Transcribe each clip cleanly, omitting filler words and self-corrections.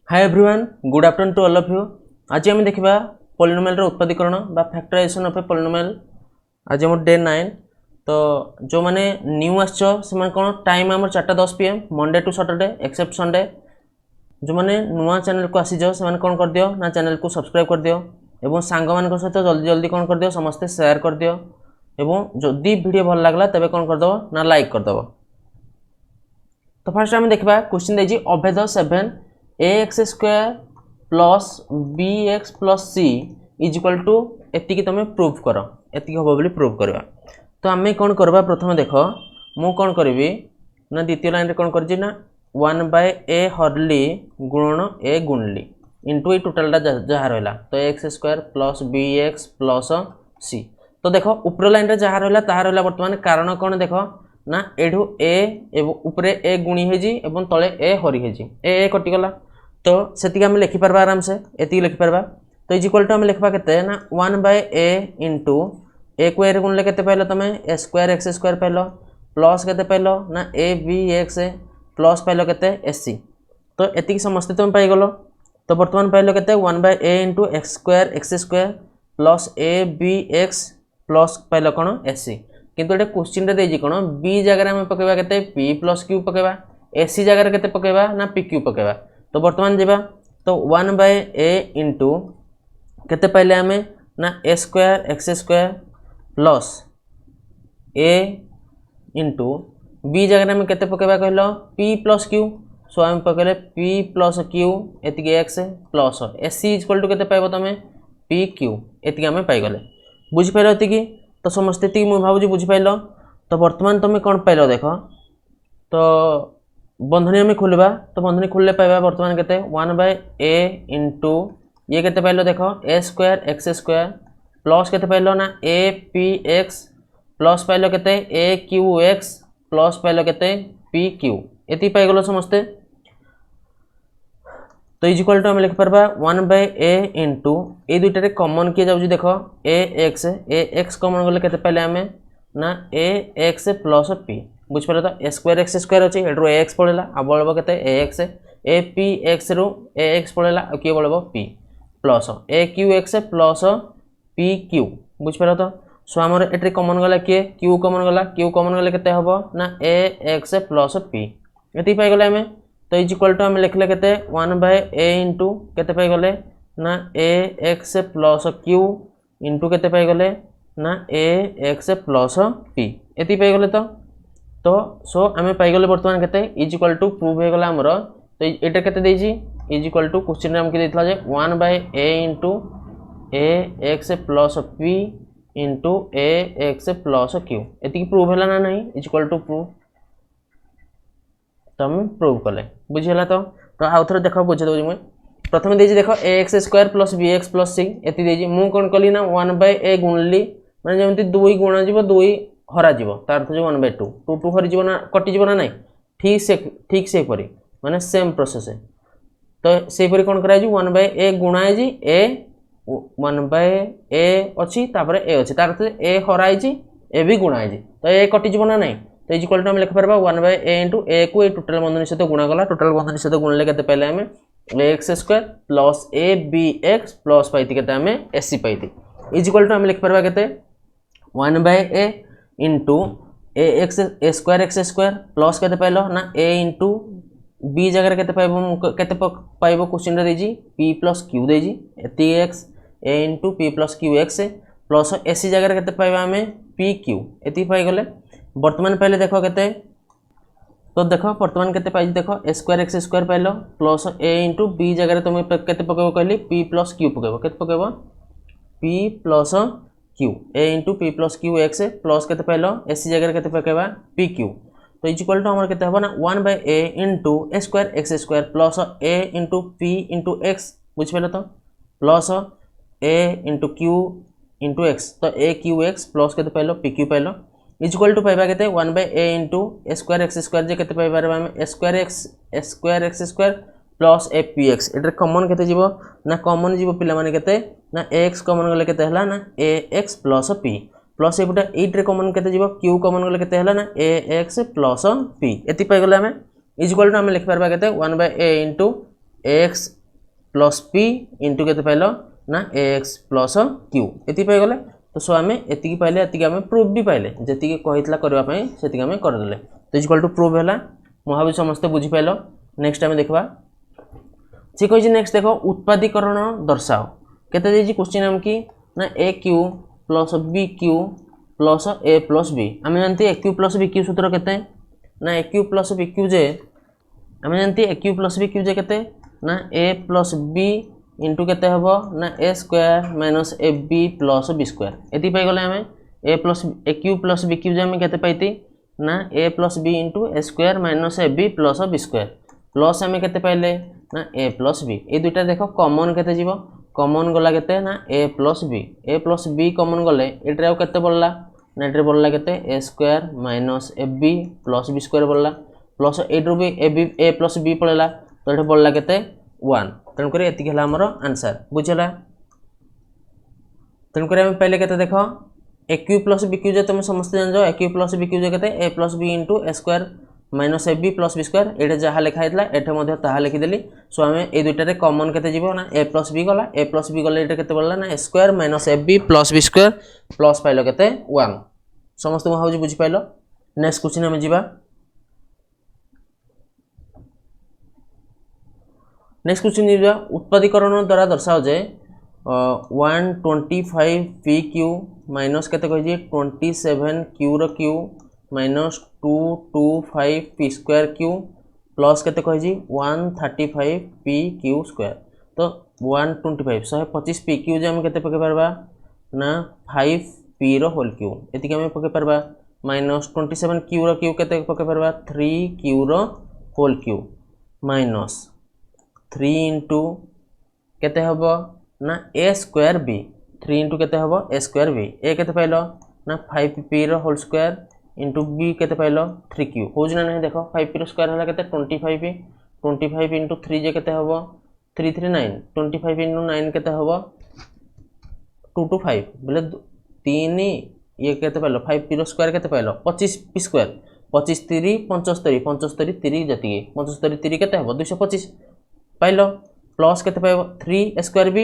Hi everyone, good afternoon to all of you. आज आम देखा पॉलिनोमियल उत्पादीकरण बा फैक्टराइजेशन ऑफ ए पॉलिनोमियल। आज आम डे 9। तो जो मैंने न्यू आस कौन टाइम आम 4:10 PM Monday to Saturday except Sunday. जो मैंने नुआ चैनल को आसीज से कौन कर दियो ना चैनल को सब्सक्राइब कर दियो एवं सांग मान सहित जल्दी जल्दी कौन कर दियो समस्ते शेयर कर दियो एवं जदि वीडियो भल लगला तबे कौन करदेव ना लाइक करदेव। तो फास्ट आम देखा क्वेश्चन देजी अभेद 7 ax square plus bx plus c is equal to एतिकी तुम प्रूफ कर एतिकी हम बोली प्रूफ करवा। तो आम कौन करवा प्रथम देख मु कौन करी ना द्वितीय लाइन कौन कर 1/a हरली गुणन a गुणली इंटू ये टोटालटा जहाँ रहा तो x square plus bx plus c। तो देख ऊपर लाइन जहाँ रहा ताहा रहा बर्तमान कारण कौन देख ना एठू ए उपरे ए गुणी होजी एवं तले ए हरी होजी ए कटिगला। तो से आम लिखिपार आराम से एति लिखिपार। तो इज इक्वल टू आम लिखा के ना 1/a इंटू ए को ए गुणले के पाइल तुम ए स्क्वायर एक्स स्क्वायर पाइल प्लस के पाइल ना ए बी एक्स प्लस पाइल के एस सी। तो एति समस्ते तुम पाइगल। तो बर्तमान पाइल के 1/a into X square plus A B x plus पाइल कौन एस सी। किंतु ये क्वेश्चन देजी कौन बी जगह में पकेबा के पी प्लस क्यू पकेबा एसी जगह के पकेबा ना पी क्यू पकेबा। तो बर्तमान जावा तो 1/a इंटू के पाइले आम ना ए square x square plus a into b जगह में के पकेबा कहल पी प्लस क्यू। सो आम पकड़े पी प्लस क्यू एति X plus AC equal to के पाइब तुम पी क्यू एति आम पाइगले बुझिपार एति। तो समस्ते ती मुझे भावुँ बुझिपार। तो बर्तमान तुम कौन पाइल देख तो बंधनी आम खोलवा। तो बंधनी खोलने पाइबा बर्तमान के 1/a इंटू ये के पाइल देख a square x square plus के पाइल ना ए पी एक्स प्लस पाइल के ए क्यू एक्स प्लस पाइल के पी क्यू ये पाइगल समस्ते। तो इज इक्वल टू आम लिखिपार 1/a इंटू ये दुईटे कमन किए जाऊँ देख ए एक्स कमन गले के पाइले आम ना ए एक्स प्लस पी बुझिपार। तो ए स्क्वायर एक्स स्क्वायर अच्छी एड्रु ए एक्स पड़ेगा आ बढ़ के a x a p x रु ए एक्स पड़ेगा आ किए बढ़ p plus a q x plus p q बुझिपार। तो सो आमर एट्री कमन गला किए क्यू कमन गले के हम ना ए एक्स प्लस पी ये पाइगले आम। तो इज इक्वल टू आम लिखले के 1/a इंटू के पाइगले ना ए एक्स प्लस क्यू इंटू के पाइगले ना ए एक्स प्लस पी ये पाइगले। तो सो आम पाइगले बर्तमान के इज इक्वल टू प्रूव हो गला आमर। तो ये के इज इक्वल टू क्वेश्चन आमको देता है 1/a इंटू ए एक्स प्लस पी इंटू ए एक्स प्लस क्यू ये प्रूव है ना नहीं इज इक्वल टू प्रूव। तो आम प्रूव कले बुझीगला। तो आउ थे देख बुझे दूसरी मुझे प्रथम देख a x square plus b x plus c ये मुझे कौन कली ना 1/a गुणली मैंने जमी 2 गुणा जीव 2 हरा तार अर्थ 1/2 2 हरी ना कटिज ना ना ठीक से माने सेम प्रोसेस। तो से कौन कर 1/a गुणा ए 1/a अच्छी ए अच्छी तार अर्थ ए हराई ए भी गुणा तो ए कटिज ना ना। तो इज इक्वल टू आम लिखिपार 1/a इंटू ए को ये टोटाल बंधनी सहित गुणागला टोटाल बंधनी सहित गुणले के पाइले आम x square plus A B x plus पाई के आम एस सी पाई। इज इक्वल टू आम लिखिपार के 1/a इंटू ए स्क्वायर एक्स स्क्वायर प्लस के पाइल ना ए इंटू बी जगह के पाइब क्वेश्चन देजी पी प्लस क्यू देजी x a into p plus q x plus एस सी जगह के पाइबा आम पी क्यू ये पाइगले। बर्तमान पाइले देख के तो देख बर्तमान के पाई देख ए स्क्वायर एक्स स्क्वायर पाइल प्लस ए इंटू बी जगह तुम के पकेब कहली पी प्लस क्यू पकेब के पकेब p plus q a into p plus q x plus के पाइल एस सी जगह के पकेबा पी क्यू। तो इज इक्वल टू आम के हम ना 1/a into A square x square plus a into p into x बुझिपारे। तो plus a into q into x तो ए क्यू एक्स प्लस के पाइल पी क्यू पाइल इज इक्वल टू पाइबा के 1/a इंटू ए स्क्वायर एक्स स्क्वायर जे के पाइबार आम a square x square plus a p x ये कमन के ना कमन जीव पे ना एक्स कमन गले के ना ए एक्स प्लस पी प्लस एपटे 8 कमन के क्यू कमन गले के ना ए एक्स प्लस पी ये पाइगले आम इज इक्वल टू आम लिखिपार के 1/a into x plus P into के पाइल ना ए एक्स प्लस क्यू ये पाइगले। तो सो आम एति पाइले एति आम प्रूफ भी पाइले जी कही करने से आम करदे। तो इक्वल टू प्रूफ है मैं भावी समस्ते बुझीपाल। नेक्स्ट आम देखा सी कही नेक्स्ट देख उत्पादीकरण दर्शाओ केते क्वेश्चन आम कि ना a cube plus B cube plus a plus b आम जानते a cube plus B cube सूत्र केते ना a cube plus B cube जे आम जानते a cube plus B cube जे केते ना ए प्लस बी इंटू केते हबो ना ए square minus A B plus B square ये पाइगले आम a cube plus B cube जे आम केते पाइती ना ए plus b into A square minus A B plus B square plus आम केते पाइले ना ए प्लस बी ये दुईटा देख कॉमन केते जीवो कॉमन गला केते ना ए प्लस बी कॉमन गले एटे आउ केते बढ़ला ना एटे बढ़ला केते a square minus A B plus B square बढ़ला प्लस एट्रु भी ए प्लस बी पड़ेगा तो ये बढ़ला केते 1 तेणुक ये आमर आंसर बुझेगा। तेणुक आम पहले के देख a cube plus B cube तुम समस्त जान a cube plus B cube के a plus b into A square minus A B plus B square ये जहाँ लिखाई ये लिखिदेली। सो आम ये दुईटार कमन के ना ए प्लस बी गला ए प्लस बी गले ये बढ़ला ना ए स्क्वायर माइनस ए बी स्क्वायर प्लस पाइल के 1 समस्त भाव बुझीपाल। नेक्स्ट क्वेश्चन आम जा नेक्स्ट क्वेश्चन उत्पादीकरण द्वारा दर्शाओ जे 125 पी क्यू माइनस के 27 क्यू रू minus 225 P square Q plus के 135 पी क्यू स्क्वायर। तो 125 125 पी क्यू आम के पकई पार्बा ना 5 पी होल क्यू ये आम पकई पार्बा माइनस 27 क्यू रू के पकई पार्बा 3 Q whole Q minus 3 into केते हबो ना ए स्क्वायर बी 3 इंटू केते हबो ए स्क्वायर बी ए केते पाइलो ना 5 P whole square into B केते पाइलो 3 क्यू हो ना नहीं देखो 5 पी स्क्वायर हला केते 25 इंटू 3 जे केते हबो 339 25 इंटू 9 केते हबो 225 बोले 3 ये केते पाइलो 5 पी स्क्वायर केते पाइलो 25 पी स्क्वायर 25 3 75 75 3 जति 75 3 केते हबो 225 पाइल प्लस के 3 स्क्वायर बी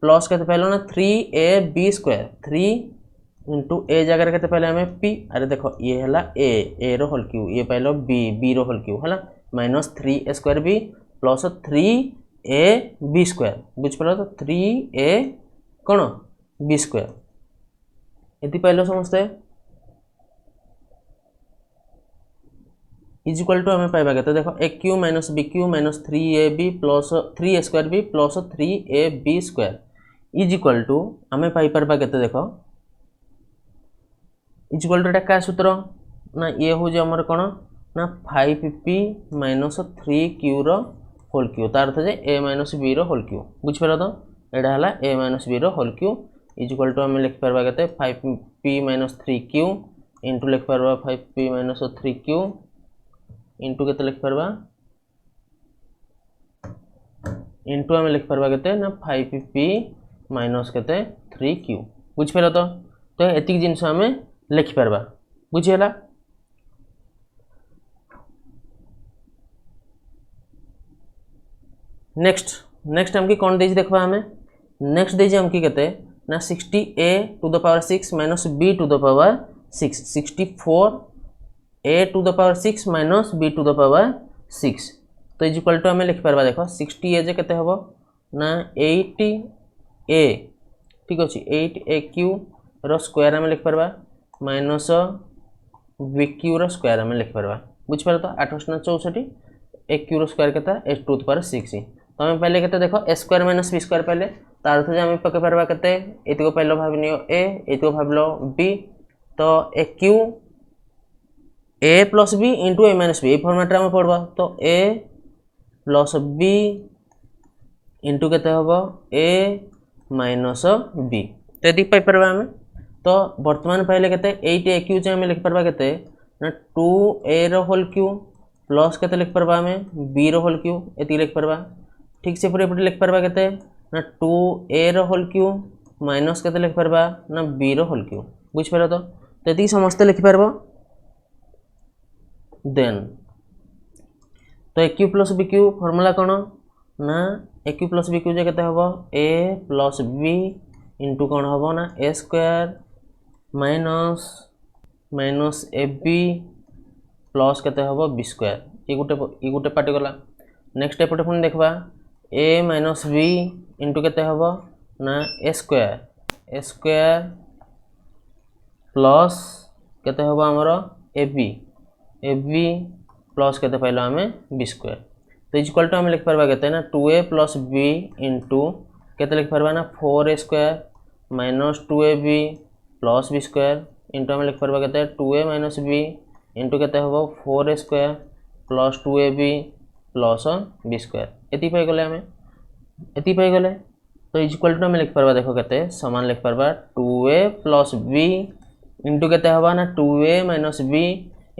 प्लस के पाइल ना 3 a b square 3 into a जगह के पाइल आम पी अरे देख ये है ए रो होल क्यू ये पाइल बी रो होल क्यू है minus 3 square B plus 3 a b square बुझिपार। तो 3 ए कौन बी स्क्वायर ये पाइल समस्ते इज इक्वल टू आम पाइबा के देख a cube minus b 3ab plus 3 square B plus 3ab square is equal to आम पाइपर के देख इज इक्वल टू एटा क्या सूत्र ना ये हूँ आमर कौन ना 5p minus 3q whole cube तार अर्थ a minus b whole cube बुझिपार। तो यहाँ है a minus b whole cube is equal to आम लिखिपार के 5p माइनस 3q इंटू लिखिपार 5p माइनस 3q इंटू के लिख पार्बा इंटू आम लिख पार्बा के ना 5p माइनस के 3q बुझिपार। तो एतिक जिनस आम लिखिपार बुझीगला। नेक्स्ट आमकी कौन देछि देखबा आम नेक्स्ट देछि आमकी केते ना 60a to the power 6 minus b to the power 6 64 a to the power 6 minus b to the power 6 तो इज इक्वल टू आम लिखिपार देख 60a जे केते हबो ना 8a ठीक अच्छे 8aq रो स्क्वायर आम लिखिपार माइनस bq रो स्क्वायर आम लिखिपार बुझिपार। तो 864 aq रो स्क्वायर केता a टू द पावर 6 तो आम पहले केते देखो a square minus b square पहले तार अर्थ आम पकई पार्बा केते एतिको पहले भाव नियो a एतिको भावलो b तो aq ए प्लस बी इंटू ए माइनस बी फर्माट में पढ़वा। तो ए प्लस बी इंटू के ए माइनस बी तो ये पाइपर आम। तो बर्तमान पाइले के 8a क्यू आम लिखिपार के ना 2a होल क्यू प्लस के लिखिपार आम b होल क्यू ये लिखिपार ठीक से पूरे लिखिपार के ना 2a होल क्यू माइनस के लिखिपार ना b होल क्यू बुझिपार। तो ये समस्ते लिखिपार देन तो a cube plus B cube formula कौन ना a cube plus B cube जे केते हबो ए प्लस बी इंटू कौन हबो ना ए square minus minus A B plus केते हबो बी स्क्वायर ये गोटे पार्ट गला। नेक्स्ट एपटे पुणी देखबा ए माइनस बी इंटू केते हबो ना ए स्क्वायर प्लस केते हबो हमर ए बी प्लस केते पाइलो आमे बी स्क्वायर। तो इक्वल टू आम लिख पार्बा केते ना 2a प्लस बी इंटू केते लिख पार्बा ना 4a square minus 2ab plus B square into आम लिख पार्बा केते 2a माइनस बी इंटू केते हबो 4a square plus 2ab plus B square. एति पाई गले आमे एति पाई गले। तो इक्वल टू आम लिख पार्बा देखो केते समान लिख पार्बा 2a प्लस बी इंटू केते हबा ना 2a माइनस बी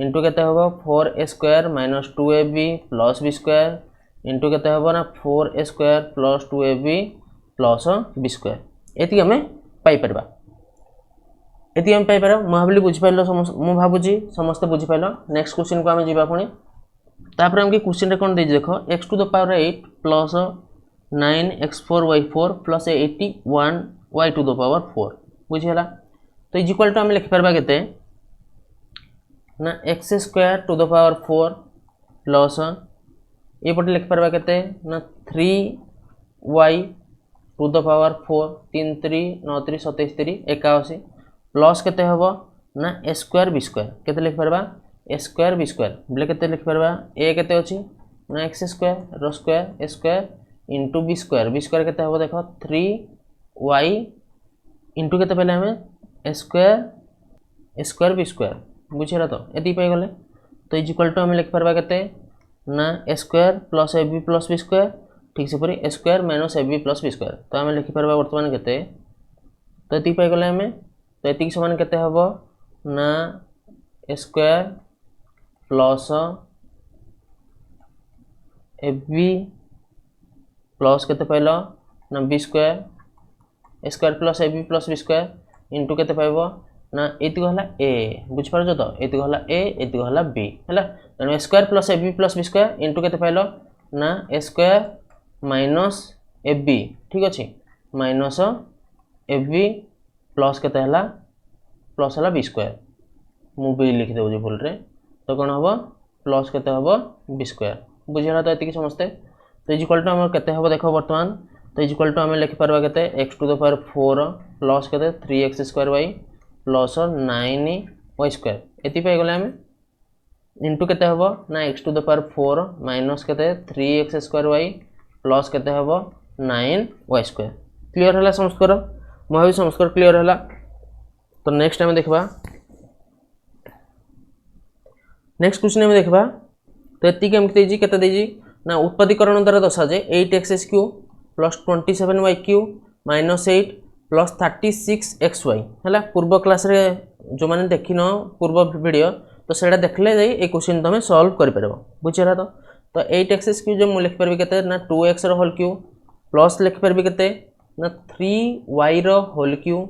इंटू केते हबो 4a square minus 2ab plus B square into केते हबो ना 4a square plus 2ab plus B square. एति हमें पाई परबा एति हम पाई परबा। म भाबली बुझि पाइलो मु भाबुजी समस्त बुझि पाइलो। नेक्स्ट क्वेश्चन को हमें जीवा पुणी तापर हम के क्वेश्चन रे कोन दे देखो x to the power 8 plus 9x4y4 plus 81 y to the power 4 बुझि हला। तो इक्वल टू हम लिख परबा केते ना X square to the power 4 plus ये पटे लिख पार्बा केते ना 3y to the power 4 3 3 9 3 27 3 81 plus केते हबो ना ए स्क्वायर बी स्क्वायर केते लिख पार्बा ए स्क्वायर बी स्क्वायर बोले केते लिख पार्बा ए केते अछि ना X square rho square A square into B square केते हबो देखो 3y इंटू केते पहले हमें ए स्क्वायर बी स्क्वायर बुझेला। तो एति पाई गले। तो इक्वल टू हम लिख पार्बा केते ना ए square plus A B plus B square ठीक से पूरी a square minus A B plus B square. तो हम लिखि पार्बा वर्तमान केते तो एति पाई गले हमें। तो एति समान केते हबो ना ए square plus A B plus केते पाइलो ना b square plus A B plus B square into केते पाइबो ना एति गहला ए बुझ पारजो। तो एति गहला ए एति गहला बी हैला। तने square plus A B plus B square into केते पाइलो ना ए स्क्वायर माइनस ए बी ठीक अछि माइनस ए बी प्लस केते हला प्लस हला बी स्क्वायर मु बी लिख देउ जे भूल रे। तो कोन हबो प्लस केते हबो बी स्क्वायर बुझिला। तो एति कि समझते। तो इक्वल टू हम केते हबो देखो वर्तमान। तो इक्वल टू हम लिख पारबा केते x to the power 4 plus केते 3x square y plus 9y square एति पाई गले हमें इंटू केते हबो ना x to the power 4 minus केते 3x स्क्वायर y प्लस केते हबो 9y स्क्वायर। क्लियर हला समस्कर मोहि समस्कर क्लियर हला। तो नेक्स्ट टाइम देखबा नेक्स्ट क्वेश्चन में देखबा। तो एति के हम देजी केते देजी ना उत्पादीकरण द्वारा दर्शा जे 8x³ plus 27y³ minus 8 plus 36xy है पूर्व क्लास रे जो मैंने देखिन पूर्व वीडियो तो सेटा देखले जाई ए क्वेश्चन तुम सॉल्व कर परबो बुझिरा। तो 8x³ जो मु लिख परबी केते ना 2x रो होल क्यूब प्लस लिख परबी केते ना 3y रो होल क्यूब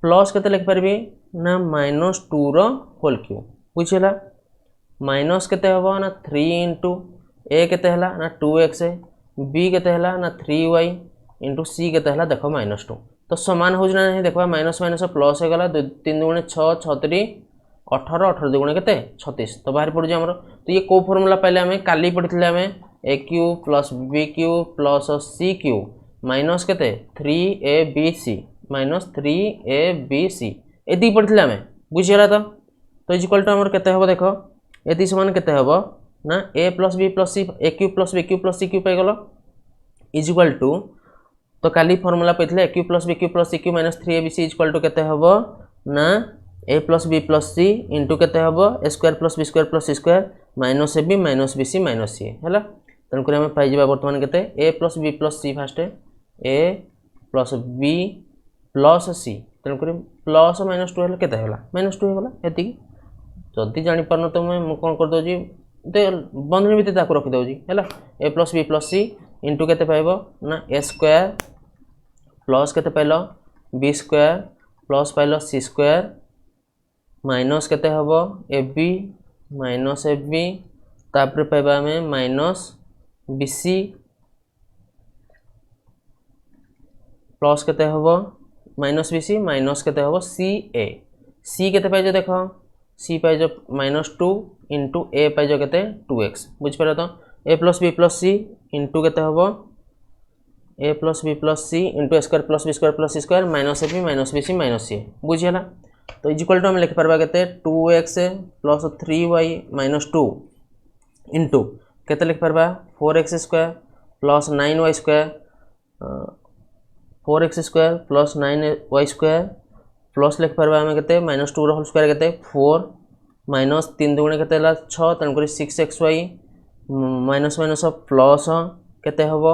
प्लस केते लिख परबी ना -2 रो होल क्यूब बुझिला। माइनस केते हबो ना 3 इंटू ए केते हला ना 2x बी केते हला ना 3y इंटू सी केते हला देखो -2। तो समान हो ना नहीं देखो माइनस माइनस प्लस हो गला 3 दुगुणे 6 6 3 18 18 दुगुणे केते 36। तो बाहर पड़ जामरो। तो ये को फार्मूला पहले हमें काली पढ़िथिले हमें a³ plus b³ plus c³ minus केते 3abc माइनस 3abc एति पढ़िथिले हमें बुझिला। तो इक्वल टू हमर केते हबो देखो एति समान केते हबो ना a plus b plus c a³ plus b³ plus c³ पाई गलो इक्वल टू। तो काली फार्मूला पइथिले a³ plus b³ plus c³ minus 3abc equal to केते हबो ना a plus b plus c into केते हबो a square plus b square plus c square minus ab minus bc minus c हैला। तन करे हम पाई जिबा वर्तमान केते a plus b plus c fast a plus b plus c तन करे प्लस -2 हला केते हला -2 होला एति जदी जानि परन तो मैं कोन कर दो जी बंधनी भितर ताको रखी दउजी हैला a plus b plus c into केते पाइबो ना a स्क्वायर प्लस केते pilo b square plus pilo c square minus केते हबो ab माइनस ab तापर पाइबा हमें माइनस bc प्लस केते हबो माइनस बीसी माइनस केते हबो सी ए सी केते पाइजो देख सी पाइजो -2 इंटू ए पाइजो केते 2x बुझिपार तो ए प्लस सी इंटू केते हबो ए plus C into square plus B square minus ए B minus B C minus C बुझीगला तो इक्वल टू हम लिखिपार के 2x plus 3y minus 2 into केते लिखिपार 4x square plus 9y square 4x square plus 9y square plus लिखिपार आम के -2 whole square के 4 माइनस 3 दुगुणे के 6 तेणुक 6xy माइनस माइनस प्लस केते हबो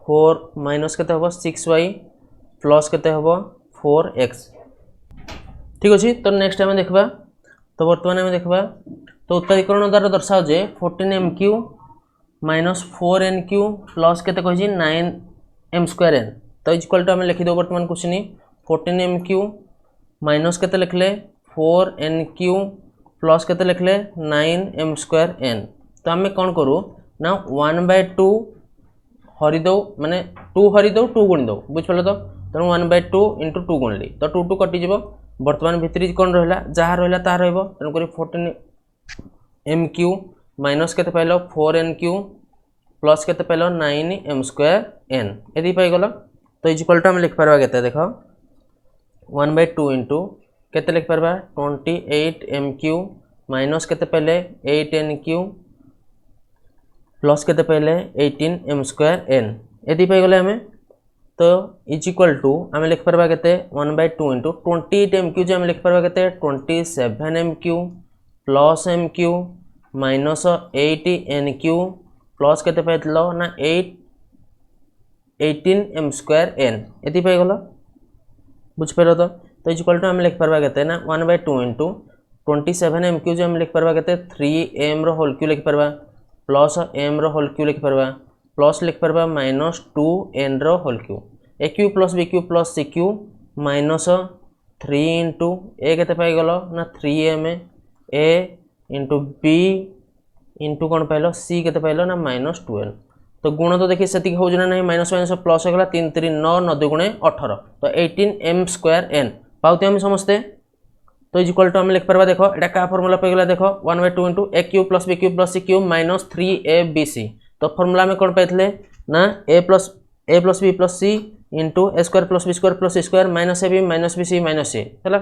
4 माइनस केते हबो 6y प्लस केते हबो 4x ठीक अच्छे। तो नेक्स्ट आम देखा तो बर्तमान आम देखा तो उत्पादीकरण द्वारा दर्शाओ जे 14m³ माइनस 4n³ प्लस केते कहि 9m²n तो इक्वल टू आम लिखिदेव बर्तमान क्वेश्चन 14m³ माइनस केते लिखले 4n³ प्लस केते लिखले 9m²n तो आम कौन करूँ ना 1/2 हरिदौ माने 2 हरिदौ 2 गुणिदौ बुझिपाल तो तेणु 1/2 इंटू 2 गुणिली तो 2 2 कटिज बर्तमान भितर कौन रहा जहाँ रहा ता रहा तेणुक 14m³ माइनस केते पाइल 4n³ प्लस केते पाइल 9m²n यदि पाइगल तो इक्वल टू आम लिखिपार के देख 1/2 इंटू केते लिखिपार 28m³ माइनस केते पाइले 8n³ प्लस केते पाइले 18m²n यदि पाइगले आम तो इज इक्वल टू आम लिखिपार के 1/2 इंटू 28m³ आम लिखिपार के 27m³ plus m³ minus 8n³ plus केते पाइल ना 18m²n यदि पाइगल बुझिपार तो इज इक्वल टू आम लिखिपार के ना 1/2 इंटू 27m³ आम लिखिपार के 3m होल क्यू लिखिपार प्लस m होल क्यू लिखिपार प्लस लिखिपार -2n whole cube A cube plus B cube plus C cube minus 3 into A केते पाइगल ना 3m A into B into कौन पाइल सी केते पाइल ना -2n तो गुण तो देखिए से हो ना माइनस माइनस प्लस होगा 3 3 9 9 2 गुणे 18 तो 18m²n पाते हम समस्ते तो इक्वल टू आम लिखिपार देख एटा का फॉर्मूला पाइगला देख 1/2 into A cube plus B cube plus C cube minus 3abc तो फॉर्मूला में कौन पाइले ना ए plus B plus C into ए square plus B square plus C square minus ए B minus B C minus C है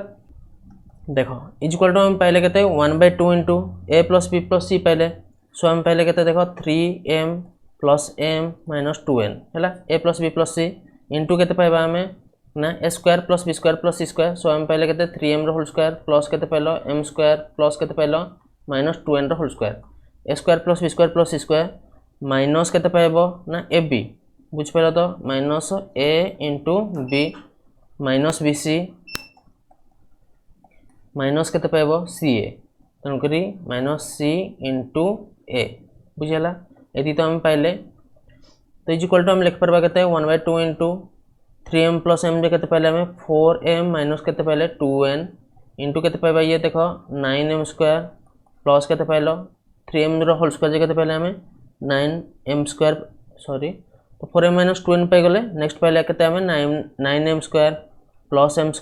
देख equal to आम पाइले के 1/2 into A plus B plus C पाइले सो आम पाइले के देख 3m plus m minus 2n है A plus B plus C into के पाइबा आम ना ए square plus B square plus C square so आम पाइले के 3m होल स्क्वायर प्लस के पाइल m स्क्वायर प्लस के पाइल -2n whole square A square plus B square plus C square minus के पाइब ना ए बी बुझिपार तो minus A into B minus B C minus के पाइब सी ए तेणुक माइनस सी इंटू ए बुझीगला यदि तो आम पाइले तो इक्वल टू आम लिखिपार के 1/2 इंटू 3m प्लस m के पाइले आम 4m माइनस के पाइले 2n इंटू के पाइबा ये देख 9m² प्लस के पाइल 3m होल स्क्वायर के पाइले आम 9m² सॉरी तो 4m माइनस 2n पाइगले नेक्स्ट पाइले के 9m² प्लस m²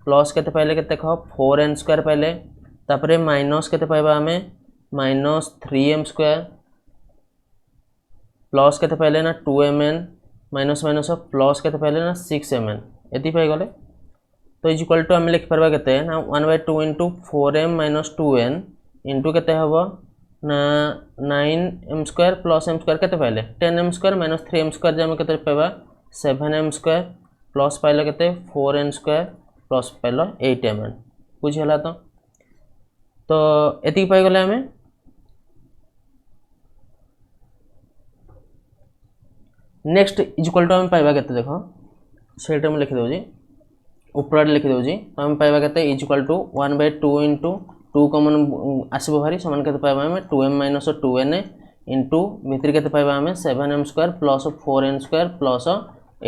प्लस के पाइले के देख 4n² पाइले तापर माइनस के पाइबा आम -3m² प्लस के पाइले ना 2mn माइनस माइनस प्लस के पाइले ना 6mn ये पाइगले तो इक्वल टू आम लिखिपार के ना 1/2 into 4m minus 2n into के हम ना 9m² प्लस m² के पाइले 10m² माइनस 3m² जब के पाइबा 7m² प्लस पाइल के 4n² प्लस पाइल 8mn बुझीगला तो ये पाइगले आम नेक्स्ट इक्वल टू आम पाइबा के देख से लिखिदे ऊपर लिखिदे तो आम पाइबा के इक्वल टू 1/2 इंटू 2 कमन आसो भारी समान के पाइबा आम 2m माइनस 2n इंटू भितर के पाइबा आम 7m² plus 4n² plus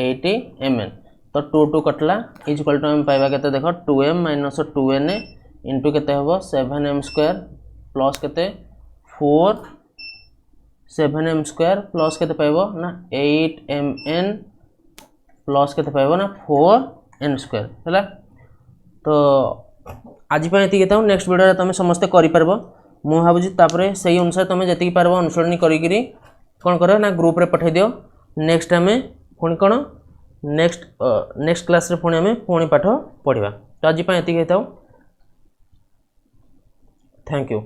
8mn तो 2 2 कटला इक्वल टू आम पाइबा के देख 2m माइनस 2n इंटू के हम 7m² प्लस के 4 7m² प्लस के ना 8mn प्लस के ना 4n² है। तो आज ये नेक्स्ट वीडियो तुम समस्ते कर मु भावुँ से अनुसार तुम जी पार अनुसरण करी कौन कर ना ग्रुप रे पठे दियो। नेक्स्ट आम पुणी कौन नेक्स्ट क्लास रे पुणी आम पुणी पाठ पढ़ा। तो आज ये थैंक यू।